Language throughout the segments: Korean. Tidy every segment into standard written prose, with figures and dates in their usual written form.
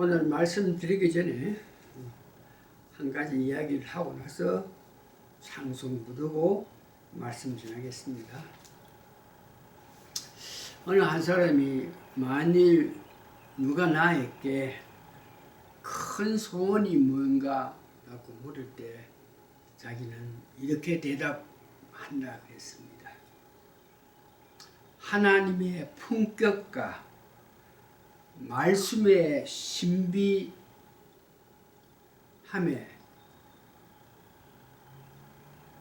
오늘 말씀드리기 전에 한 가지 이야기를 하고 나서 찬송 부르고 말씀 전하겠습니다. 어느 한 사람이 만일 누가 나에게 큰 소원이 뭔가 라고 물을 때 자기는 이렇게 대답한다 그랬습니다. 하나님의 품격과 말씀의 신비함에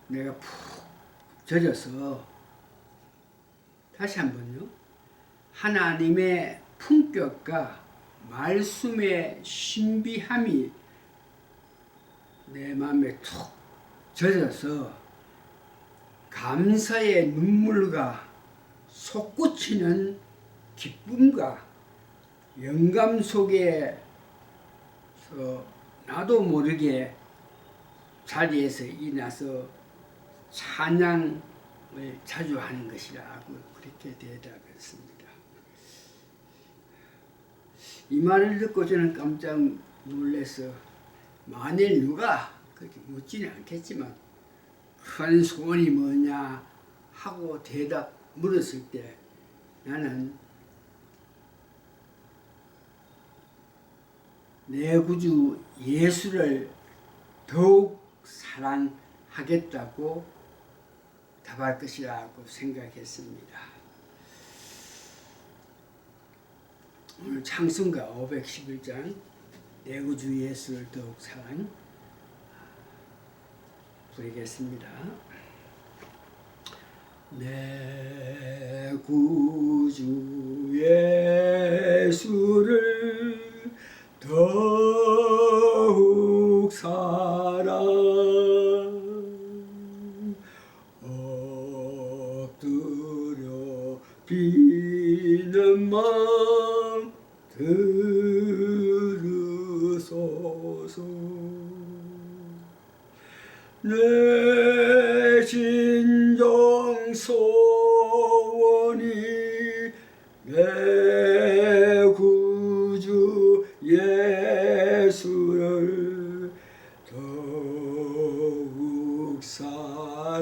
내가 푹 젖어서, 다시 한번요. 하나님의 품격과 말씀의 신비함이 내 마음에 툭 젖어서 감사의 눈물과 솟구치는 기쁨과 영감 속에서 나도 모르게 자리에서 일어나서 찬양을 자주 하는 것이라고 그렇게 대답했습니다. 이 말을 듣고 저는 깜짝 놀라서, 만일 누가 그렇게 묻지는 않겠지만 큰 소원이 뭐냐 하고 물었을 때 나는 내 구주 예수를 더욱 사랑하겠다고 답할 것이라고 생각했습니다. 오늘 창순가 511장 내 구주 예수를 더욱 사랑 부르겠습니다. 내 구주 예수를 더욱 사랑 엎드려 비는 마음 들으소서. 내 진정 소원이 내 구주 예수를 더욱 사랑,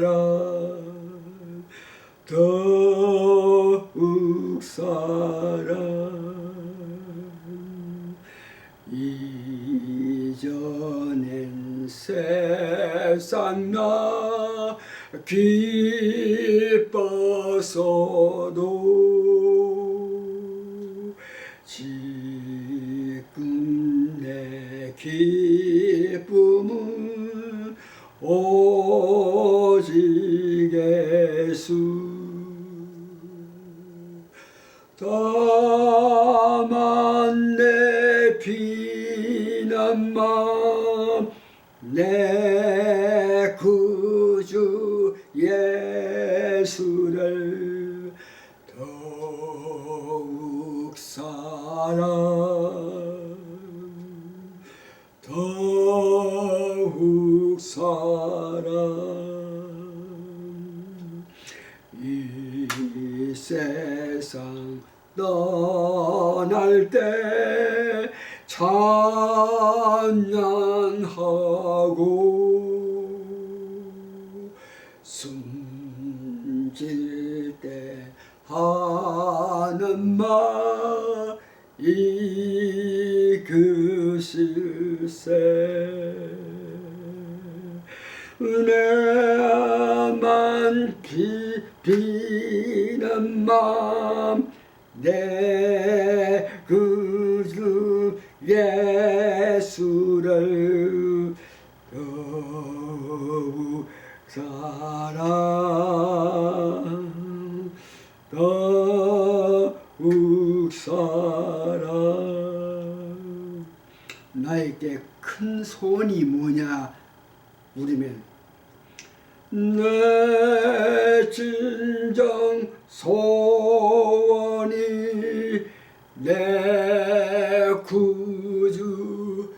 더욱 사랑. 이전엔 세상 나 기뻐서도 지금 내 기쁨은 오직 예수. 다만 내 비난 마음 내 구주 예수를 더욱 사랑, 더욱 사랑. 이 세상 떠날 때 찬양하고 숨질 때 하는 말 읽으실세. 은혜만 비비는 맘 내 구주 예수를 더욱 사랑, 더욱 사랑. 나에게 큰 소원이 뭐냐 물으면 내 진정 소원이 내 구주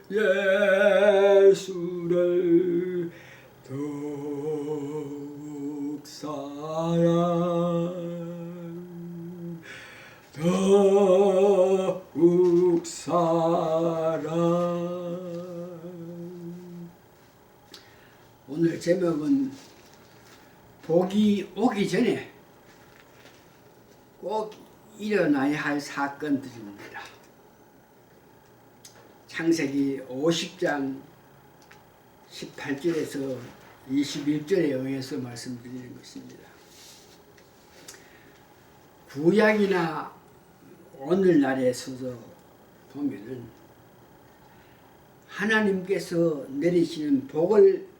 예수를 더욱 사랑, 더욱 사랑. 오늘 제목은 복이 오기 전에 꼭 일어나야 할 사건들입니다. 창세기 50장 18절에서 21절에 의해서 말씀드리는 것입니다. 구약이나 오늘날에서도 보면은 하나님께서 내리시는 복을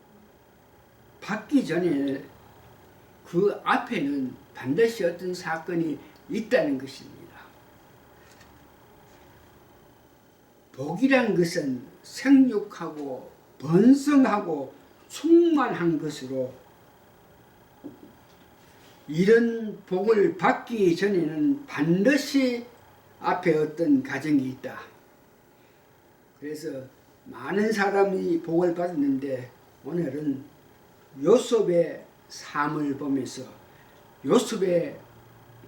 받기 전에 그 앞에는 반드시 어떤 사건이 있다는 것입니다. 복이란 것은 생육하고 번성하고 충만한 것으로 이런 복을 받기 전에는 반드시 앞에 어떤 과정이 있다. 그래서 많은 사람이 복을 받았는데 오늘은 요셉의 삶을 보면서 요셉의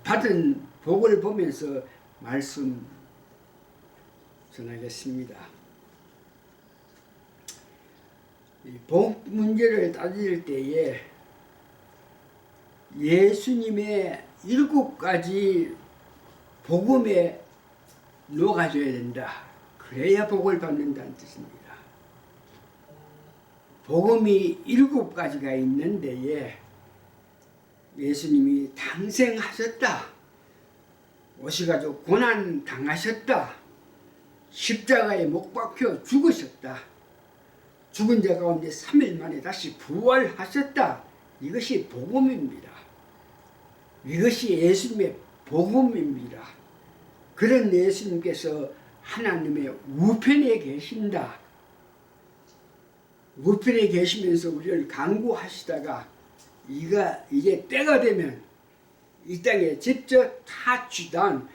받은 복을 보면서 말씀 전하겠습니다. 복 문제를 따질 때에 예수님의 7가지 복음에 녹아줘야 된다. 그래야 복을 받는다는 뜻입니다. 복음이 7가지가 있는데에 예수님이 탄생하셨다. 오셔가지고 고난 당하셨다. 십자가에 못 박혀 죽으셨다. 죽은 자 가운데 3일 만에 다시 부활하셨다. 이것이 복음입니다. 이것이 예수님의 복음입니다. 그런 예수님께서 하나님의 우편에 계신다. 우편에 계시면서 우리를 간구하시다가 이제 때가 되면 이 땅에 직접 타취단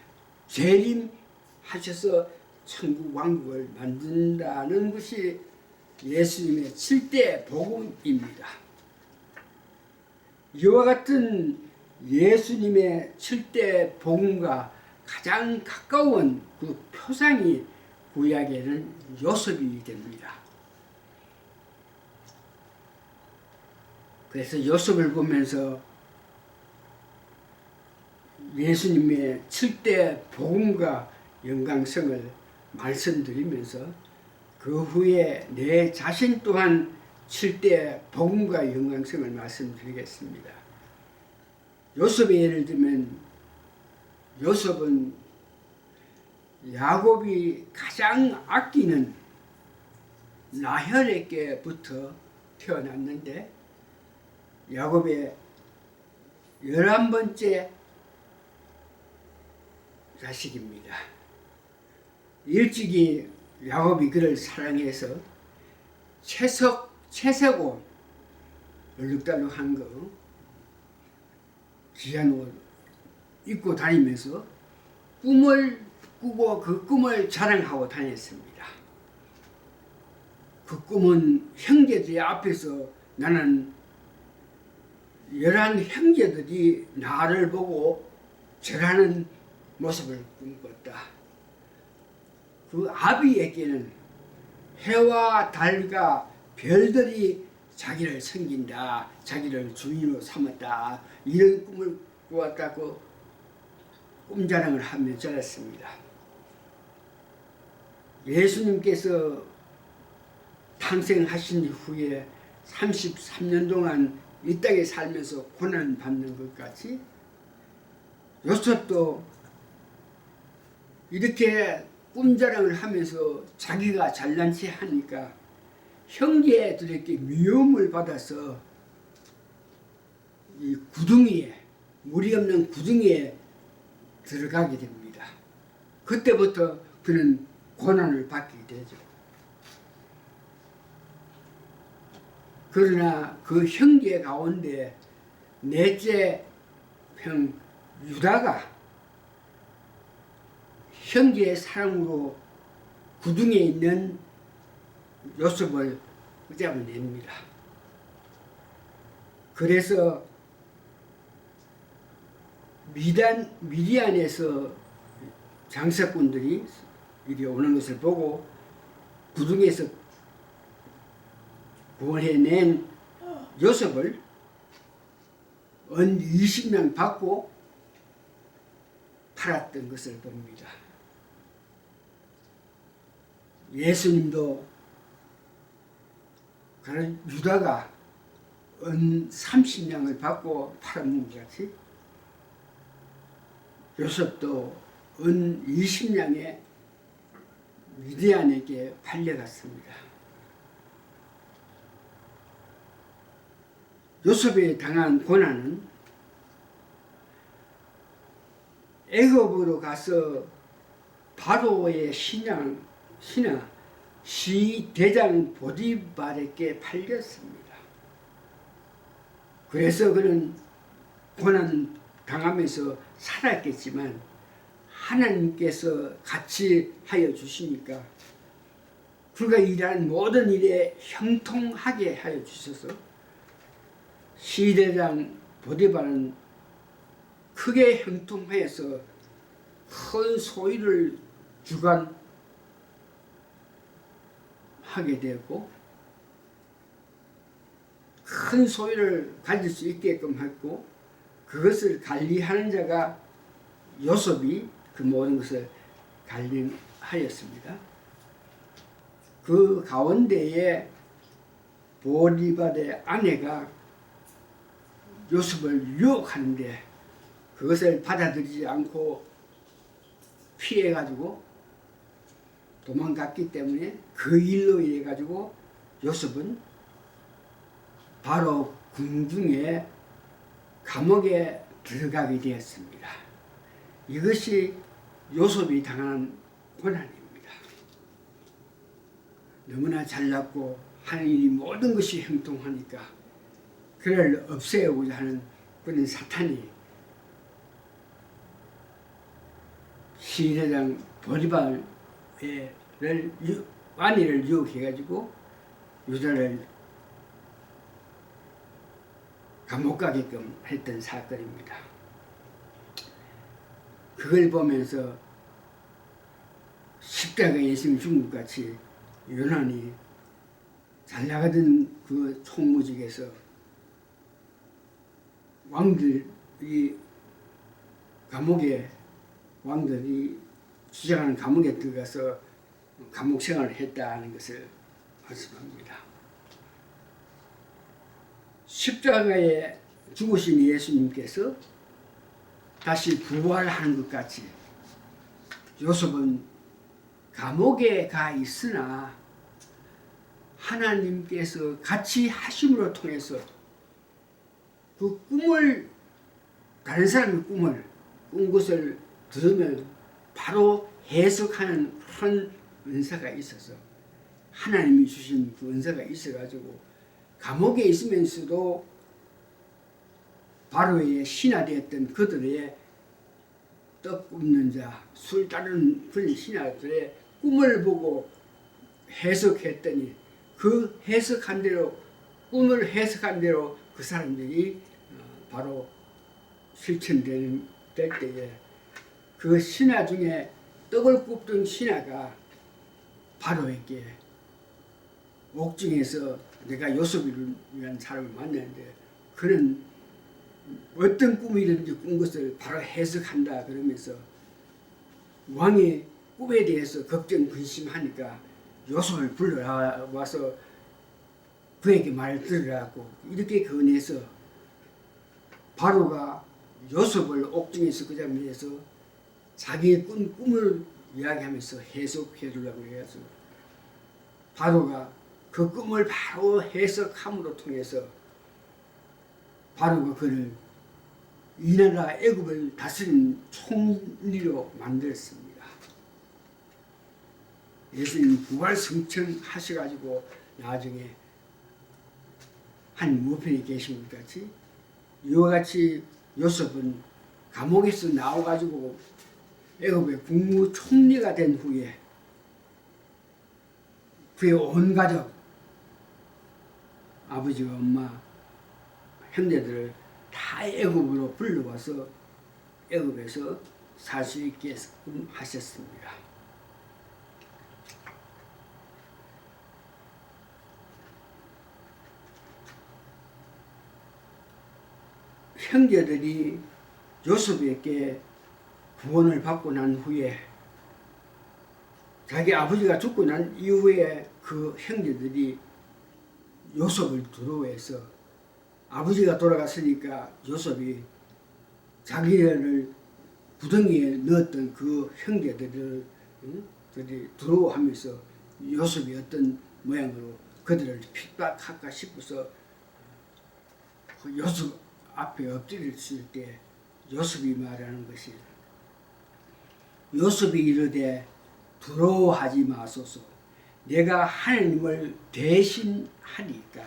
재림하셔서 천국 왕국을 만든다는 것이 예수님의 7대 복음입니다. 이와 같은 예수님의 7대 복음과 가장 가까운 그 표상이 구약에는 요셉이 됩니다. 그래서 요셉을 보면서 예수님의 7대 복음과 영광성을 말씀드리면서 그 후에 내 자신 또한 7대 복음과 영광성을 말씀드리겠습니다. 요셉의 예를 들면 요셉은 야곱이 가장 아끼는 라헬에게부터 태어났는데 야곱의 11번째 자식입니다. 일찍이 야곱이 그를 사랑해서 채색 옷 얼룩달룩한 거 귀한 옷 입고 다니면서 꿈을 꾸고 그 꿈을 자랑하고 다녔습니다. 그 꿈은 형제들이 앞에서 나는 11 형제들이 나를 보고 절하는 모습을 꿈꿨다. 그 아비에게는 해와 달과 별들이 자기를 섬긴다. 자기를 주인으로 삼았다. 이런 꿈을 꾸었다고 꿈자랑을 하며 자랐습니다. 예수님께서 탄생하신 후에 33년 동안 이 땅에 살면서 고난받는 것 같이 요셉도 이렇게 꿈자랑을 하면서 자기가 잘난 체 하니까 형제들에게 미움을 받아서 이 구덩이에 물이 없는 구덩이에 들어가게 됩니다. 그때부터 그는 고난을 받게 되죠. 그러나 그 형제 가운데 넷째 형 유다가 형제의 사랑으로 구덩이에 있는 요셉을 잡아냅니다. 그래서 미디안에서 장사꾼들이 이리 오는 것을 보고 구덩이에서 구원해낸 요셉을 은 20명 받고 팔았던 것을 봅니다. 예수님도 그런 유다가 은 30냥을 받고 팔은 것 같이 요셉도 은 20냥에 미디안에게 팔려갔습니다. 요셉이 당한 고난은 애굽으로 가서 바로의 신하 시대장 보디발에게 팔렸습니다. 그래서 그는 고난 당하면서 살았겠지만 하나님께서 같이 하여 주시니까 그가 일하는 모든 일에 형통하게 하여 주셔서 시대장 보디발은 크게 형통하여서 큰 소유를 주관하게 되었고 큰 소유를 가질 수 있게끔 했고 그것을 관리하는 자가 요셉이 그 모든 것을 관리하였습니다. 그 가운데에 보디발의 아내가 요셉을 유혹하는데 그것을 받아들이지 않고 피해가지고 도망갔기 때문에 그 일로 인해 가지고 요셉은 바로 궁중에 감옥에 들어가게 되었습니다. 이것이 요셉이 당한 고난입니다. 너무나 잘났고 하나님이 모든 것이 형통하니까 그를 없애고자 하는 그런 사탄이 시대장 보디발을 아내를 유혹해가지고 유다를 감옥 가게끔 했던 사건입니다. 그걸 보면서 십자가 예수님 죽은 것 같이 요난이 잘 나가던 그 총무직에서 왕들이 감옥에 왕들이 주장하는 감옥에 들어가서 감옥 생활을 했다는 것을 말씀합니다. 십자가에 죽으신 예수님께서 다시 부활하는 것 같이 요셉은 감옥에 가 있으나 하나님께서 같이 하심으로 통해서 그 꿈을 다른 사람의 꿈을 꾼 것을 들으면 바로 해석하는 큰 은사가 있어서 하나님이 주신 그 은사가 있어가지고 감옥에 있으면서도 바로의 신하되었던 그들의 떡 굽는 자, 술 따르는 그런 신하들의 꿈을 보고 해석했더니 그 해석한 대로 꿈을 해석한 대로 그 사람들이 바로 실천될 때에 그 신하 중에 떡을 굽던 신하가 바로에게 옥중에서 내가 요셉을 위한 사람을 만났는데 그는 어떤 꿈이든지 꾼 것을 바로 해석한다 그러면서 왕의 꿈에 대해서 걱정 근심하니까 요셉을 불러와서 그에게 말을 들으라고 이렇게 건해서 바로가 요셉을 옥중에서 그 자리에서 자기의 꾼 꿈을 이야기하면서 해석해 주려고 해서 바로가 그 꿈을 바로 해석함으로 통해서 바로가 그를 이 나라 애굽을 다스리는 총리로 만들었습니다. 예수님 부활 승천하셔가지고 나중에 한 무편에 계신 것 같이 이와 같이 요셉은 감옥에서 나와가지고 애굽의 국무총리가 된 후에 그의 온 가족 아버지와 엄마 형제들을 다 애굽으로 불러와서 애굽에서 살 수 있게 하셨습니다. 형제들이 요셉에게 구원을 받고 난 후에 자기 아버지가 죽고 난 이후에 그 형제들이 요셉을 두려워해서 아버지가 돌아갔으니까 요셉이 자기를 구덩이에 넣었던 그 형제들을 들이 두려워하면서 요셉이 어떤 모양으로 그들을 핍박할까 싶어서 그 요셉 앞에 엎드렸을 때 요셉이 말하는 것이 요셉이 이르되 두려워하지 마소서 내가 하나님을 대신하리까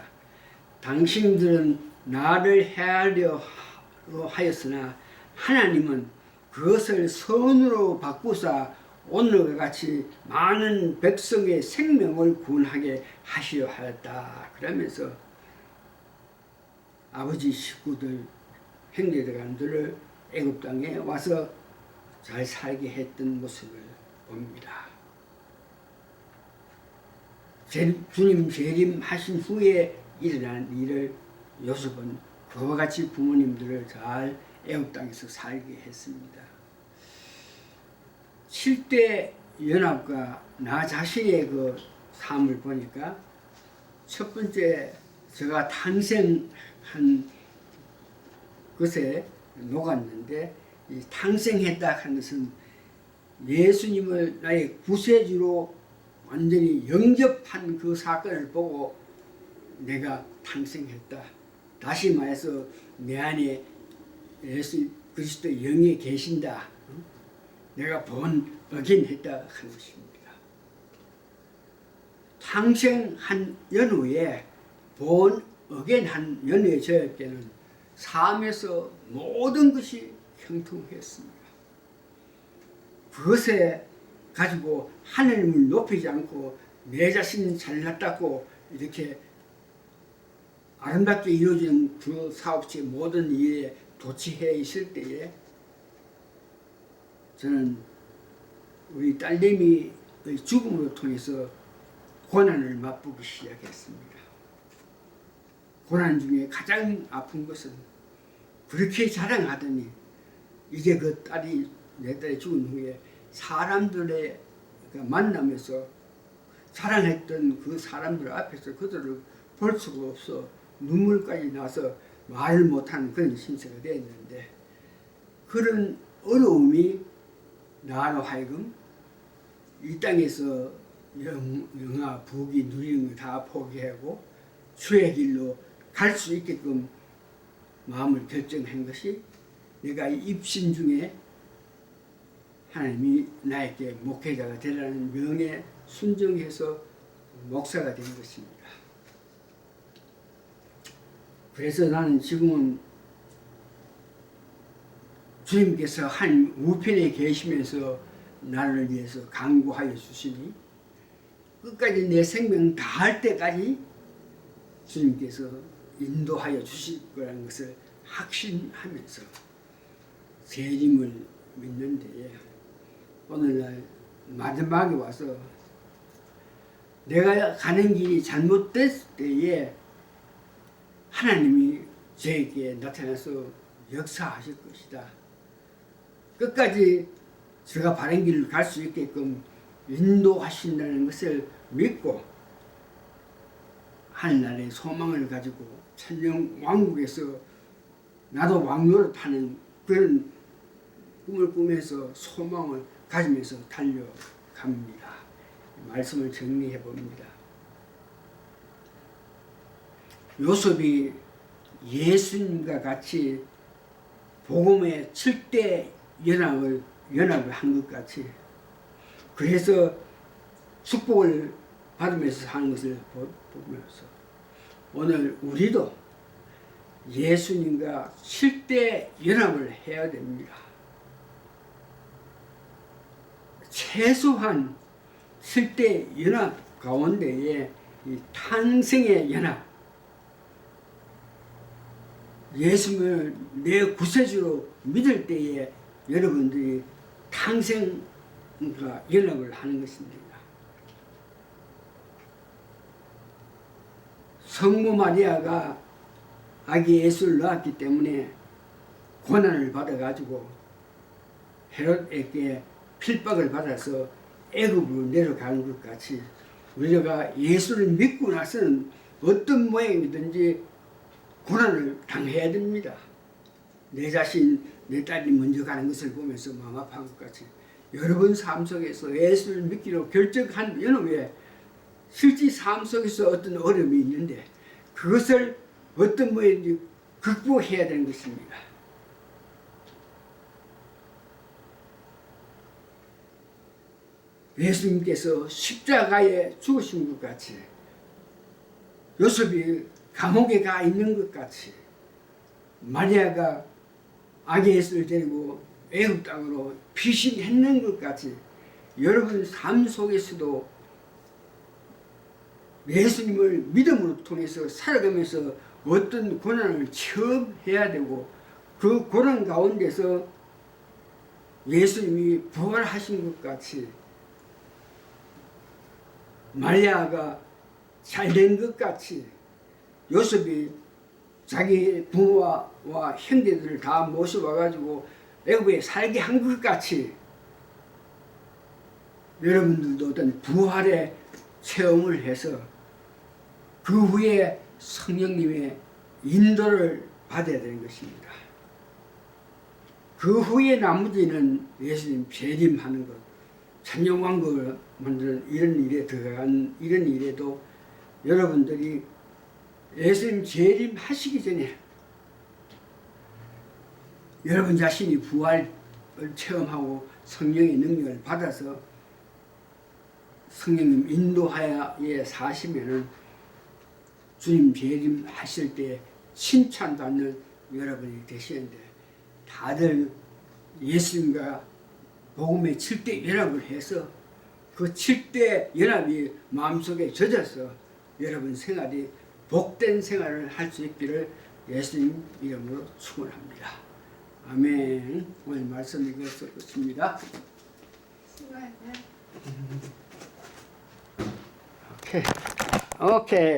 당신들은 나를 해하려 하였으나 하나님은 그것을 선으로 바꾸사 오늘과 같이 많은 백성의 생명을 구원하게 하시려 하였다. 그러면서 아버지 식구들 형제들을 애굽 땅에 와서 잘 살게 했던 모습을 봅니다. 주님 재림하신 후에 일어난 일을 요셉은 그와 같이 부모님들을 잘 애굽 땅에서 살게 했습니다. 7대 연합과 나 자신의 그 삶을 보니까 첫 번째 제가 탄생한 것에 녹았는데 이 탄생했다 하는 것은 예수님을 나의 구세주로 완전히 영접한 그 사건을 보고 내가 탄생했다. 다시 말해서 내 안에 예수 그리스도의 영이 계신다. 내가 본 어긴했다 하는 것입니다. 탄생한 연후에 본 어긴한 연후에 저에게는 삶에서 모든 것이 형통했습니다. 그것에 가지고 하나님을 높이지 않고 내 자신은 잘났다고 이렇게 아름답게 이루어지는 그 사업체 모든 일에 도취해 있을 때에 저는 우리 딸내미의 죽음으로 통해서 고난을 맛보기 시작했습니다. 고난 중에 가장 아픈 것은 그렇게 자랑하더니 이제 그 딸이 내 딸이 죽은 후에 사람들의 만나면서 사랑했던 그 사람들 앞에서 그들을 볼 수가 없어 눈물까지 나서 말을 못하는 그런 신세가 되었는데 그런 어려움이 나로 하여금 이 땅에서 영화 부귀 누리는 거 다 포기하고 주의 길로 갈 수 있게끔 마음을 결정한 것이 내가 입신 중에 하나님이 나에게 목회자가 되라는 명에 순종해서 목사가 된 것입니다. 그래서 나는 지금은 주님께서 한 우편에 계시면서 나를 위해서 강구하여 주시니 끝까지 내 생명 다할 때까지 주님께서 인도하여 주실 거라는 것을 확신하면서 재림을 믿는데 오늘날 마지막에 와서 내가 가는 길이 잘못됐을 때에 하나님이 저에게 나타나서 역사하실 것이다. 끝까지 제가 바른 길을 갈 수 있게끔 인도하신다는 것을 믿고 하늘나라의 소망을 가지고 천령 왕국에서 나도 왕노릇하는 그런 꿈을 꾸면서 소망을 가지면서 달려갑니다. 말씀을 정리해 봅니다. 요셉이 예수님과 같이 복음의 7대 연합을 한 것 같이 그래서 축복을 받으면서 사는 것을 보면서 오늘 우리도 예수님과 7대 연합을 해야 됩니다. 최소한 7대 연합 가운데에 이 탄생의 연합 예수님을 내 구세주로 믿을 때에 여러분들이 탄생과 연합을 하는 것입니다. 성모 마리아가 아기 예수를 낳았기 때문에 고난을 받아가지고 헤롯에게 필박을 받아서 애굽으로 내려가는 것 같이 우리가 예수를 믿고 나서는 어떤 모양이든지 고난을 당해야 됩니다. 내 자신, 내 딸이 먼저 가는 것을 보면서 마음 아파한 것 같이 여러분 삶 속에서 예수를 믿기로 결정한 이후에 실제 삶 속에서 어떤 어려움이 있는데 그것을 어떤 모양인지 극복해야 되는 것입니다. 예수님께서 십자가에 죽으신 것 같이 요셉이 감옥에 가 있는 것 같이 마리아가 아기 예수를 데리고 애굽 땅으로 피신했는 것 같이 여러분 삶 속에서도 예수님을 믿음으로 통해서 살아가면서 어떤 고난을 체험해야 되고 그 고난 가운데서 예수님이 부활하신 것 같이 마리아가 잘된 것 같이 요셉이 자기 부모와 형제들을 다 모셔와가지고 애굽에 살게 한 것 같이 여러분들도 어떤 부활의 체험을 해서 그 후에 성령님의 인도를 받아야 되는 것입니다. 그 후에 나머지는 예수님 재림하는 것, 천년왕국을 만드는 이런 일에 들어간 이런 일에도 여러분들이 예수님 재림하시기 전에 여러분 자신이 부활을 체험하고 성령의 능력을 받아서 성령님 인도하에 사시면은 주님 재림하실 때 칭찬받는 여러분이 되시는데 다들 예수님과 복음의 7대 연합을 해서 그 7대 연합이 마음속에 젖어서 여러분 생활이 복된 생활을 할 수 있기를 예수님 이름으로 축원합니다. 아멘. 오늘 말씀 읽었습니다. 수고하세요. 오케이.